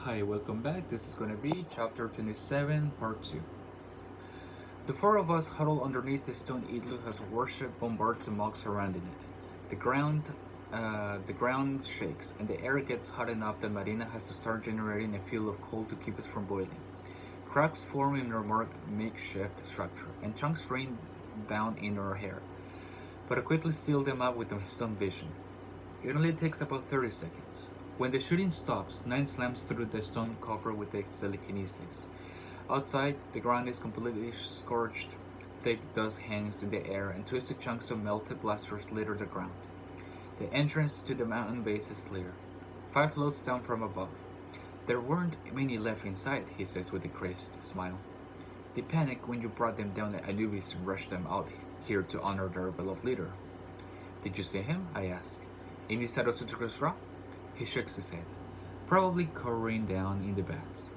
Hi, welcome back. This is going to be chapter 27, part 2. The four of us huddle underneath the stone igloo as worship bombards the mocks surrounding it. The ground shakes, and the air gets hot enough that Marina has to start generating a field of coal to keep us from boiling. Cracks form in our makeshift structure, and chunks rain down in our hair, but I quickly seal them up with my stun vision. It only takes about 30 seconds. When the shooting stops, Nine slams through the stone cover with its telekinesis. Outside, the ground is completely scorched. Thick dust hangs in the air, and twisted chunks of melted blasters litter the ground. The entrance to the mountain base is clear. 5 floats down from above. There weren't many left inside, he says with a crazed smile. They panicked when you brought them down at Anubis and rushed them out here to honor their beloved leader. Did you see him? I asked. Inside of Sutrasra? He shakes his head, probably cowering down in the bats.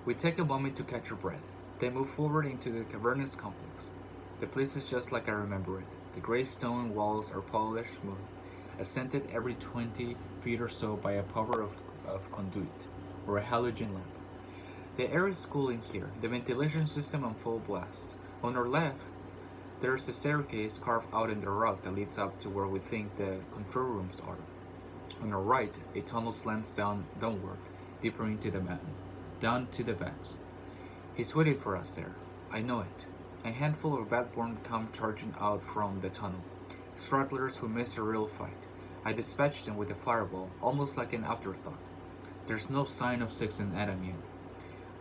We take a moment to catch our breath, then move forward into the cavernous complex. The place is just like I remember it. The gray stone walls are polished smooth, ascended every 20 feet or so by a power of conduit, or a halogen lamp. The air is cool in here, the ventilation system on full blast. On our left, there is a staircase carved out in the rock that leads up to where we think the control rooms are. On our right, a tunnel slants downward, deeper into the mountain, down to the bats. He's waiting for us there. I know it. A handful of Batborn come charging out from the tunnel, stragglers who missed a real fight. I dispatched them with a fireball, almost like an afterthought. There's no sign of Six and Adam yet.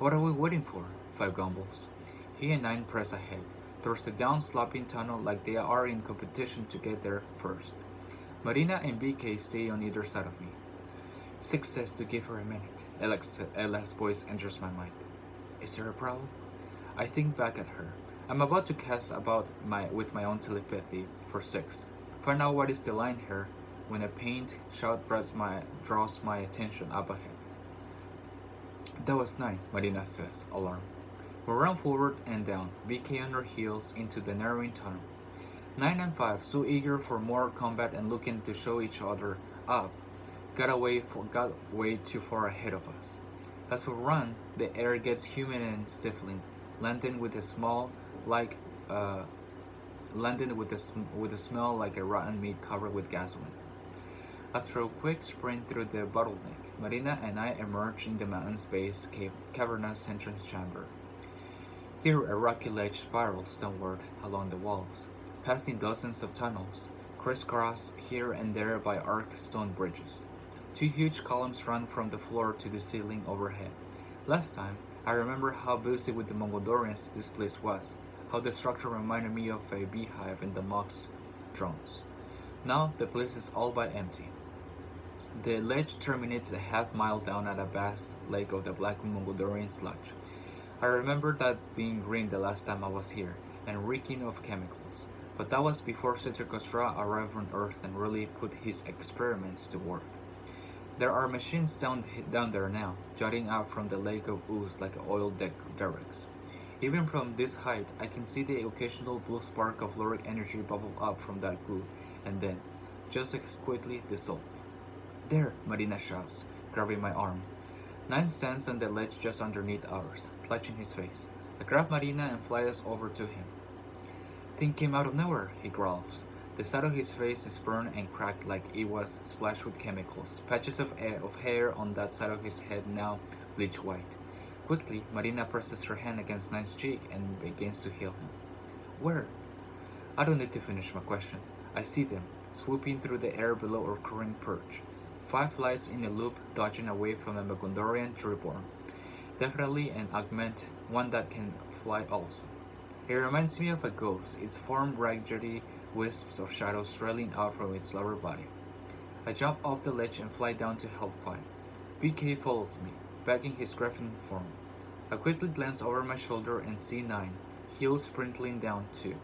What are we waiting for? 5 gumbles. He and 9 press ahead, towards the down-sloping tunnel like they are in competition to get there first. Marina and BK stay on either side of me. 6 says to give her a minute. Ella's voice enters my mind. Is there a problem? I think back at her. I'm about to cast about with my own telepathy for 6. Find out what is the line here when a pained shout draws my attention up ahead. That was 9, Marina says, alarmed. We run forward and down, BK on her heels into the narrowing tunnel. 9 and 5, so eager for more combat and looking to show each other up, got way too far ahead of us. As we run, the air gets humid and stifling, landing with a smell like a rotten meat covered with gasoline. After a quick sprint through the bottleneck, Marina and I emerge in the mountain's base cavernous entrance chamber. Here, a rocky ledge spirals downward along the walls, passing dozens of tunnels, crisscrossed here and there by arched stone bridges. 2 huge columns run from the floor to the ceiling overhead. Last time, I remember how busy with the Mongolians this place was, how the structure reminded me of a beehive in the Mox drones. Now, the place is all but empty. The ledge terminates a half-mile down at a vast lake of the black Mongolian sludge. I remember that being green the last time I was here, and reeking of chemicals. But that was before Citricostra arrived on Earth and really put his experiments to work. There are machines down there now, jutting out from the lake of ooze like oil derricks. Even from this height, I can see the occasional blue spark of Loric energy bubble up from that goo, and then, just as quickly, dissolve. There, Marina shouts, grabbing my arm. 9 stands on the ledge just underneath ours, clutching his face. I grab Marina and fly us over to him. Thing came out of nowhere, he growls. The side of his face is burned and cracked like it was splashed with chemicals. Patches of hair on that side of his head now bleach white. Quickly, Marina presses her hand against Nine's cheek and begins to heal him. Where? I don't need to finish my question. I see them, swooping through the air below our current perch. 5 flies in a loop, dodging away from a Megondorian Reborn. Definitely an augment, one that can fly also. It reminds me of a ghost, its form raggedy wisps of shadows trailing out from its lower body. I jump off the ledge and fly down to help fight. BK follows me, backing his griffin form. I quickly glance over my shoulder and see 9, heels sprinkling down too,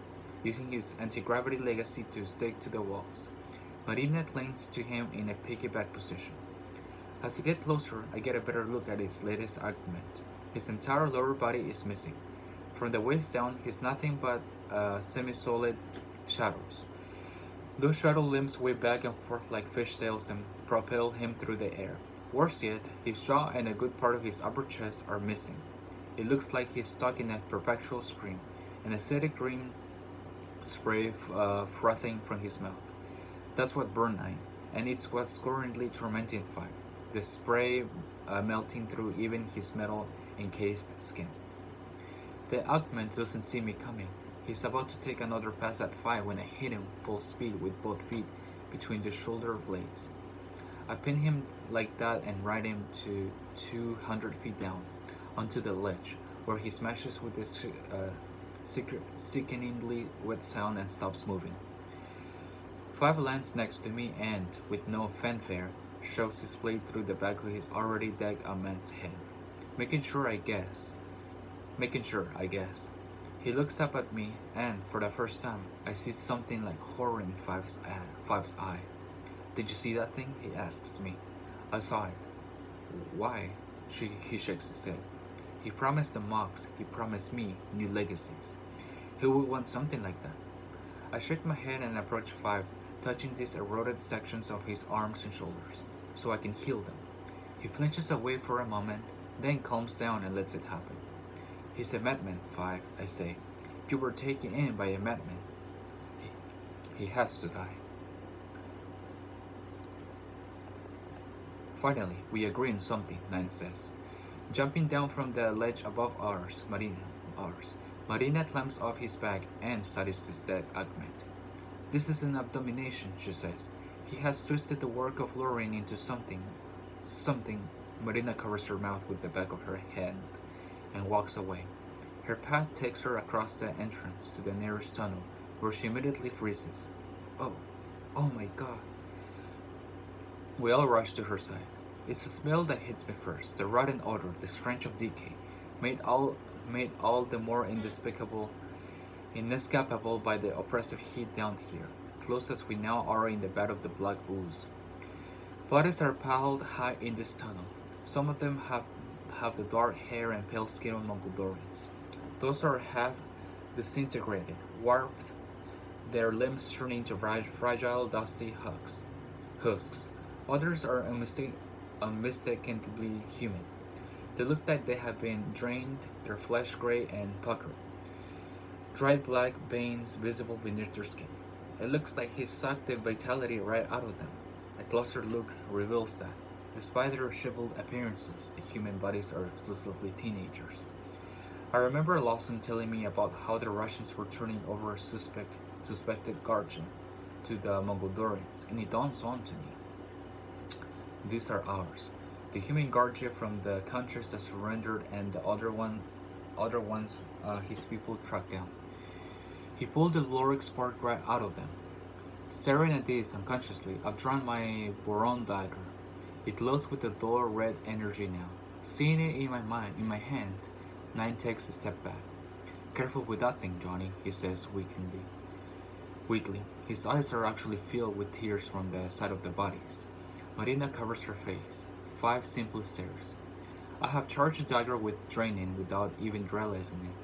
using his anti-gravity legacy to stick to the walls. Marina clings to him in a piggyback position. As I get closer, I get a better look at its latest augment. His entire lower body is missing. From the waist down, he's nothing but semi-solid shadows. Those shadow limbs wave back and forth like fishtails and propel him through the air. Worse yet, his jaw and a good part of his upper chest are missing. It looks like he's stuck in a perpetual scream, an acidic green spray frothing from his mouth. That's what burned 9, and it's what's currently tormenting 5. The spray melting through even his metal encased skin. The augment doesn't see me coming. He's about to take another pass at 5 when I hit him full speed with both feet between the shoulder blades. I pin him like that and ride him to 200 feet down onto the ledge, where he smashes with this sickeningly wet sound and stops moving. 5 lands next to me and, with no fanfare, shoves his blade through the back of his already dead man's head, making sure, I guess. He looks up at me, and for the first time, I see something like horror in Five's eye. Did you see that thing? He asks me. I saw it. Why? He shakes his head. He promised the Mox, he promised me new legacies. He would want something like that. I shake my head and approach 5, touching these eroded sections of his arms and shoulders, so I can heal them. He flinches away for a moment, then calms down and lets it happen. He's a madman, 5, I say. You were taken in by a madman. He has to die. Finally, we agree on something, 9 says. Jumping down from the ledge above Marina climbs off his back and studies his dead augment. This is an abomination, she says. He has twisted the work of Lorraine into something. Marina covers her mouth with the back of her hand and walks away. Her path takes her across the entrance to the nearest tunnel, where she immediately freezes. Oh my God. We all rush to her side. It's the smell that hits me first, the rotten odor, the stench of decay, made all the more inescapable by the oppressive heat down here, close as we now are in the bed of the black ooze. Bodies are piled high in this tunnel. Some of them have the dark hair and pale skin of Mongolians. Those are half disintegrated, warped, their limbs turning into fragile, dusty husks. Others are unmistakably human. They look like they have been drained, their flesh gray and puckered. Dried black veins visible beneath their skin. It looks like he sucked the vitality right out of them. A closer look reveals that, despite their shriveled appearances, the human bodies are exclusively teenagers. I remember Lawson telling me about how the Russians were turning over a suspected guardian to the Mongolians, and it dawns on to me. These are ours. The human guardian from the countries that surrendered and the other ones his people tracked down. He pulled the Loric spark right out of them. Staring at this unconsciously, I've drawn my Boron dagger. It glows with a dull red energy now. Seeing it in my hand, 9 takes a step back. Careful with that thing, Johnny, he says weakly. His eyes are actually filled with tears from the sight of the bodies. Marina covers her face. 5 simply stares. I have charged the dagger with draining without even realizing it.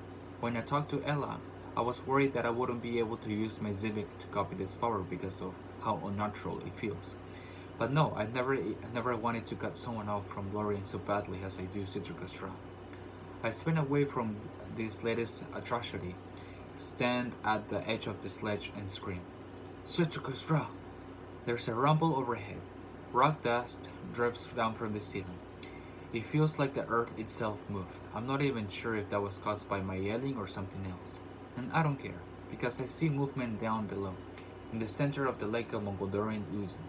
When I talked to Ella, I was worried that I wouldn't be able to use my Zivik to copy this power because of how unnatural it feels. But no, I never wanted to cut someone off from Lorien so badly as I do Citricus Ra. I spin away from this latest atrocity, stand at the edge of the sledge and scream, Citricus Ra! There's a rumble overhead. Rock dust drips down from the ceiling. It feels like the earth itself moved. I'm not even sure if that was caused by my yelling or something else. And I don't care, because I see movement down below, in the center of the lake of Mongolian oozing.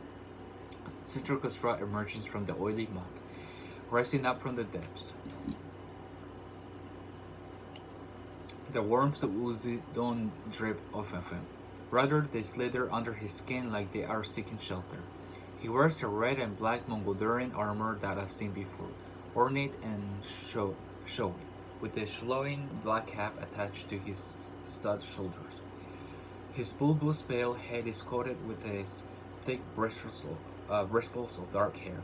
Citricus Ra emerges from the oily mud, rising up from the depths. The worms of Uzi don't drip off of him. Rather, they slither under his skin like they are seeking shelter. He wears a red and black Mongolian armor that I've seen before, ornate and showy, with a flowing black cap attached to his stud shoulders. His bulbous pale head is coated with his thick bristles of dark hair.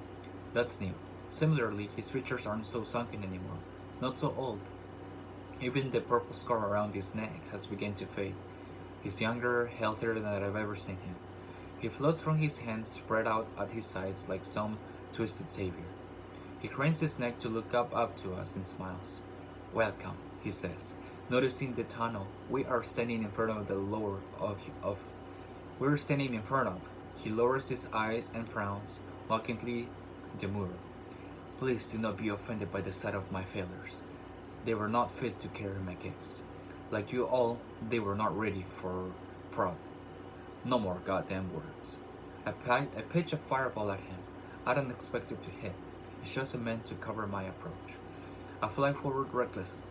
That's new. Similarly, his features aren't so sunken anymore, not so old. Even the purple scar around his neck has begun to fade. He's younger, healthier than I've ever seen him. He floats from his hands spread out at his sides like some twisted savior. He cranes his neck to look up to us and smiles. Welcome, he says, noticing the tunnel we are standing in front of the lower of we're standing in front of. He lowers his eyes and frowns, mockingly demure. Please do not be offended by the sight of my failures. They were not fit to carry my gifts. Like you all, they were not ready for prom. No more goddamn words. I pitch a fireball at him. I don't expect it to hit. It's just meant to cover my approach. I fly forward reckless,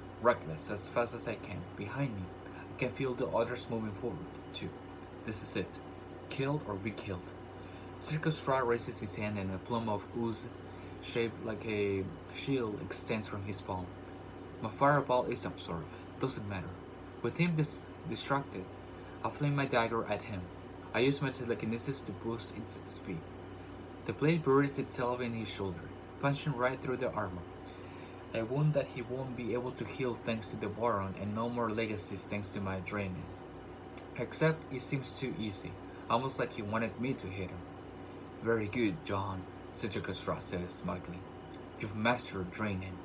as fast as I can. Behind me, I can feel the others moving forward, too. This is it. Killed or be killed. Circus Straw raises his hand and a plume of ooze shaped like a shield extends from his palm. My fireball is absorbed. Doesn't matter. With him distracted, I fling my dagger at him. I use my telekinesis to boost its speed. The blade buries itself in his shoulder, punching right through the armor. A wound that he won't be able to heal thanks to the Boron, and no more legacies thanks to my draining. Except it seems too easy, almost like he wanted me to hit him. Very good, John, Citricustra says smugly. You've mastered draining.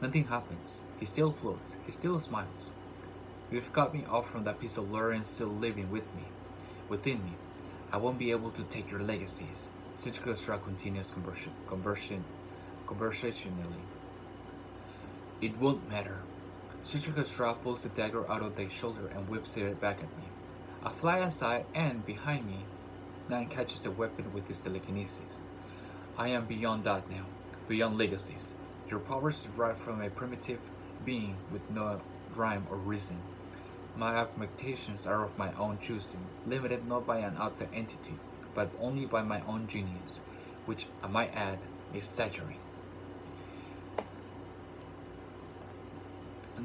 Nothing happens. He still floats. He still smiles. You've cut me off from that piece of Lurian still living within me. I won't be able to take your legacies. Citricustra continues conversationally. It won't matter. Citricustra pulls the dagger out of the shoulder and whips it back at me. I fly aside and, behind me, Nine catches the weapon with his telekinesis. I am beyond that now, beyond legacies. Your powers derive from a primitive being with no rhyme or reason. My augmentations are of my own choosing, limited not by an outside entity, but only by my own genius, which I might add is staggering.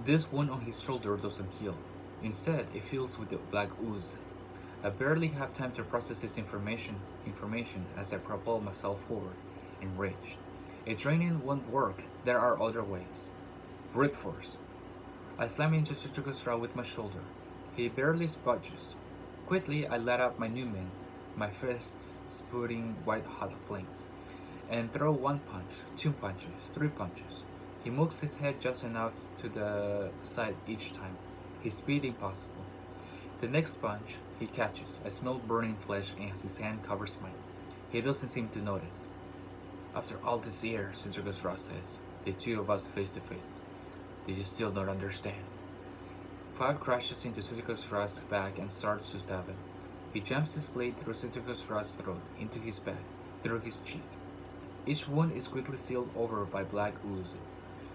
This wound on his shoulder doesn't heal. Instead, it fills with the black ooze. I barely have time to process this information as I propel myself forward, enraged. A draining won't work. There are other ways. Brute force. I slam into Citricustra with my shoulder. He barely budges. Quickly, I let out my new men, my fists spouting white-hot flames, and throw one punch, 2 punches, 3 punches. He moves his head just enough to the side each time, his speed impossible. The next punch he catches, I smell burning flesh as his hand covers mine. He doesn't seem to notice. After all these years, Citricustra says, the two of us face to face. Do you still not understand? Five crashes into Citricustra's back and starts to stab him. He jams his blade through Citricustra's throat, into his back, through his cheek. Each wound is quickly sealed over by black ooze.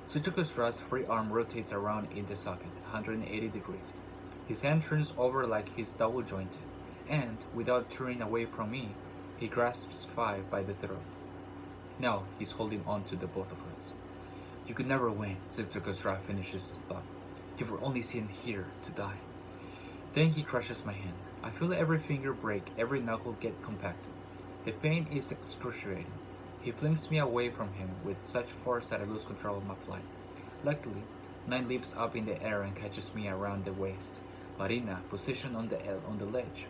Citricustra's free arm rotates around in the socket, 180 degrees. His hand turns over like he's double-jointed, and, without turning away from me, he grasps Five by the throat. Now he's holding on to the both of us. You could never win, Citricustra finishes his thought. You were only sent here to die. Then he crushes my hand. I feel every finger break, every knuckle get compacted. The pain is excruciating. He flings me away from him with such force that I lose control of my flight. Luckily, Nine leaps up in the air and catches me around the waist. Marina, positioned on the ledge,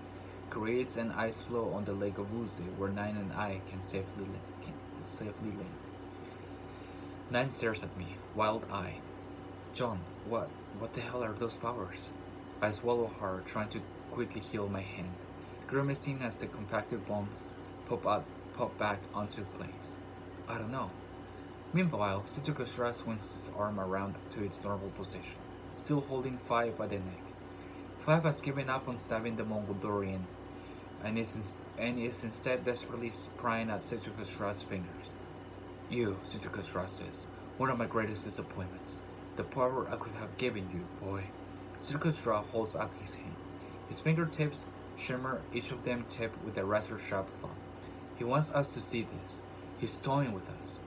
creates an ice floe on the lake of Uzi where Nine and I can safely land. Nine stares at me, wild-eyed. John, what the hell are those powers? I swallow hard, trying to quickly heal my hand, grimacing as the compacted bones pop back onto place. I don't know. Meanwhile, Citricustra swings his arm around to its normal position, still holding Five by the neck. Five has given up on stabbing the Mongolian and is instead desperately prying at Citricustra's fingers. You, Citricustra says, one of my greatest disappointments. The power I could have given you, boy. Citricustra holds up his hand. His fingertips shimmer, each of them tipped with a razor-sharp thumb. He wants us to see this. He's toying with us.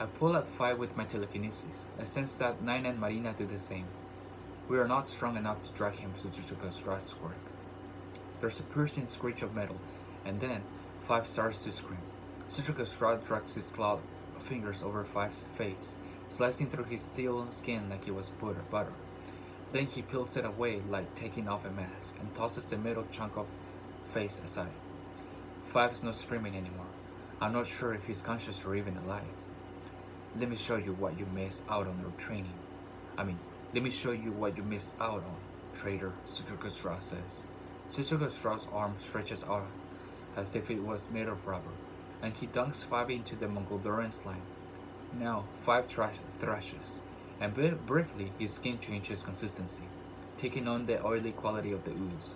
I pull at Five with my telekinesis. I sense that Nine and Marina do the same. We are not strong enough to drag him to Citricustra's grip. There's a piercing screech of metal, and then Five starts to scream. Citricustra drags his clawed fingers over Five's face, slicing through his steel skin like it was butter. Then he peels it away like taking off a mask, and tosses the metal chunk of face aside. Five's not screaming anymore. I'm not sure if he's conscious or even alive. Let me show you what you missed out on your training. I mean, let me show you what you missed out on, traitor, Citricus says. Citricus arm stretches out as if it was made of rubber, and he dunks 5 into the Mongoldoran's line. Now 5 thrashes, and briefly his skin changes consistency, taking on the oily quality of the ooze.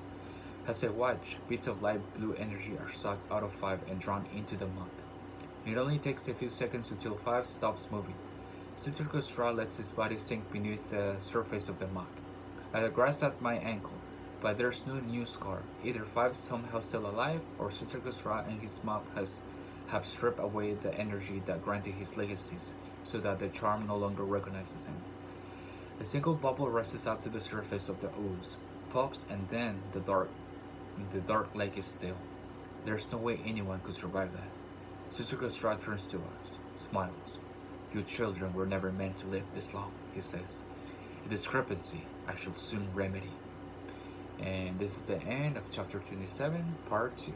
As I watch, bits of light blue energy are sucked out of 5 and drawn into the muck. It only takes a few seconds until 5 stops moving. Citricus lets his body sink beneath the surface of the muck. I grasp at my ankle, but there's no new scar. Either 5 is somehow still alive, or Citricus and his mob have stripped away the energy that granted his legacies, so that the charm no longer recognizes him. A single bubble rises up to the surface of the ooze, pops, and then the dark lake is still. There's no way anyone could survive that. Citricus turns to us, smiles. You children were never meant to live this long, he says. A discrepancy I shall soon remedy. And this is the end of chapter 27, part 2.